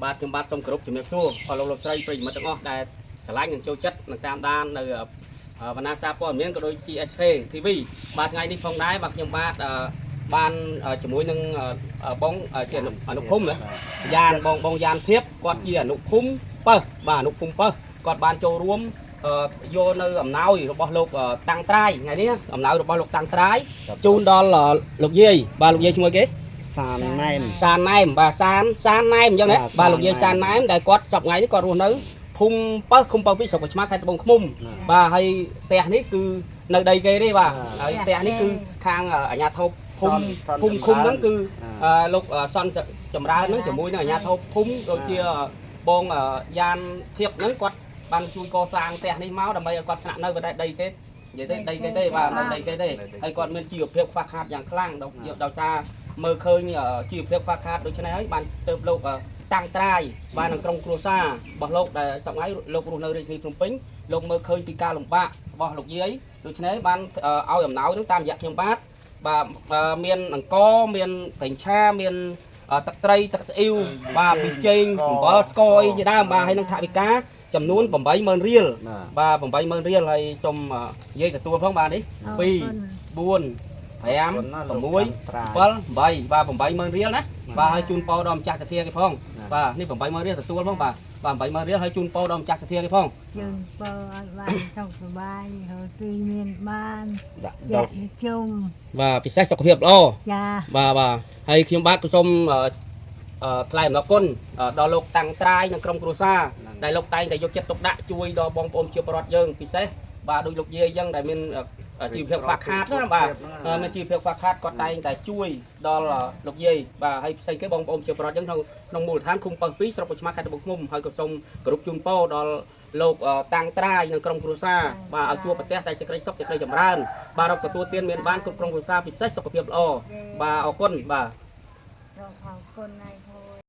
បាទខ្ញុំបាទសូមគោរពជំរាបសួរអស់លោកស្រីប្រិយមិត្តទាំងអស់ដែលឆ្លាញ់និងចូលចិត្តនឹងតាមដាននៅវណ្ណាសារព័ត៌មានក៏ដូច CSK TV បាទថ្ងៃនេះផងដែរបាទខ្ញុំបាទបានជាមួយនឹងបងជាអនុភូមិយ៉ានបងយ៉ានភាពគាត់ជាអនុភូមិប៉ើបាទអនុភូមិប៉ើគាត់បានចូលរួមយកនៅអំណោយរបស់លោកតាំងត្រាយថ្ងៃនេះអំណោយរបស់លោកតាំងត្រាយជូនដល់លោកយាយបាទលោកយាយឈ្មោះគេសានណែមបាទសានណែមអញ្ចឹងណាបាទលោកយាយសានណែមដែលគាត់សប្តាហ៍ថ្ងៃនេះគាត់រស់នៅភូមិប៉ើឃុំប៉ើពីស្រុកកញ្ឆ្មាខេត្តត្បូងឃ្មុំបាទហើយផ្ទះនេះគឺនៅដីគេទេបាទហើយផ្ទះនេះគឺខាងអាជ្ញាធរភូមិឃុំហ្នឹងគឺលោកសនចម្រើនហ្នឹងជាមួយនឹងអាជ្ញាធរភូមិដូចជាបងយ៉ានភាពហ្នឹងគាត់បានជួយកសាងផ្ទះនេះមកដើម្បីឲ្យគាត់ស្នាក់នៅតែដីគេនិយាយទៅដីគេទេបាទនៅដីគេទេហើយគាត់មានជីវភាពខ្វះខាតយ៉ាងខ្លាំងដោយសារមើលឃើញជីវភាពខ្វះខាតដូច្នេះហើយបានទៅលោកតាំងត្រាយបានក្នុងក្រុមគ្រួសាររបស់លោកដែលសប្តាហ៍លោករស់នៅរាជធានីភ្នំពេញលោកមើលឃើញពីការលំបាករបស់លោកយាយដូច្នេះបានឲ្យអំណោយនឹងតាមរយៈខ្ញុំបាទមានអង្គមានប្រេងឆាមានទឹកត្រីទឹកស្អ៊ីវបាទពីចេងអំបិលស្ករអីជាដើមបាទហើយនឹងថវិកាចំនួន 80000 រៀលបាទ 80000 រៀលហើយសូមនិយាយទទួលផងបាទនេះ2 4 5 6 7 8បាទ 80000 រៀលណាបាទហើយជូនពោដល់ម្ចាស់សទ្ធាគេផងបាទនេះ 80000 រៀលទទួលផងបាទ80000 រៀលហើយជូនពោដល់ម្ចាស់សទ្ធាគេផងជូនពោឲ្យបានសុខសប្បាយហើយទីមានបានដាក់ជុំបាទពិសេសសុខភាពល្អចាបាទហើយខ្ញុំបាទក៏សូមថ្លែងអំណរគុណដល់លោកតាំងត្រាយនិងក្រុមគ្រួសារដែលលោកតែងតែយកចិត្តទុកដាក់ជួយដល់បងប្អូនជាពលរដ្ឋយើងពិសេសបាទដូចលោកយាយអញ្ចឹងដែលមានជីវភាពខ្វះខាតណាបាទមានជីវភាពខ្វះខាតគាត់តែងតែជួយដល់លោកយាយបាទហើយផ្សេងគេបងប្អូនជាពលរដ្ឋអញ្ចឹងក្នុងមូលដ្ឋានឃុំប៉ើ2ស្រុកកញ្ឆ្មាខេត្តត្បូងឃ្មុំហើយក៏សូមគោរពជូនពរដល់លោកតាំងត្រាយនិងក្រុមគ្រួសារបាទឲ្យជួបប្រទះតែសេចក្តីសុខសេចក្តីចម្រើនបាទរកទទួលទានមានបានគ្រប់ក្រុមគ្រួសារពិសេសសុខភាពល្អបាទអរគុណបាទអរគុណណាស់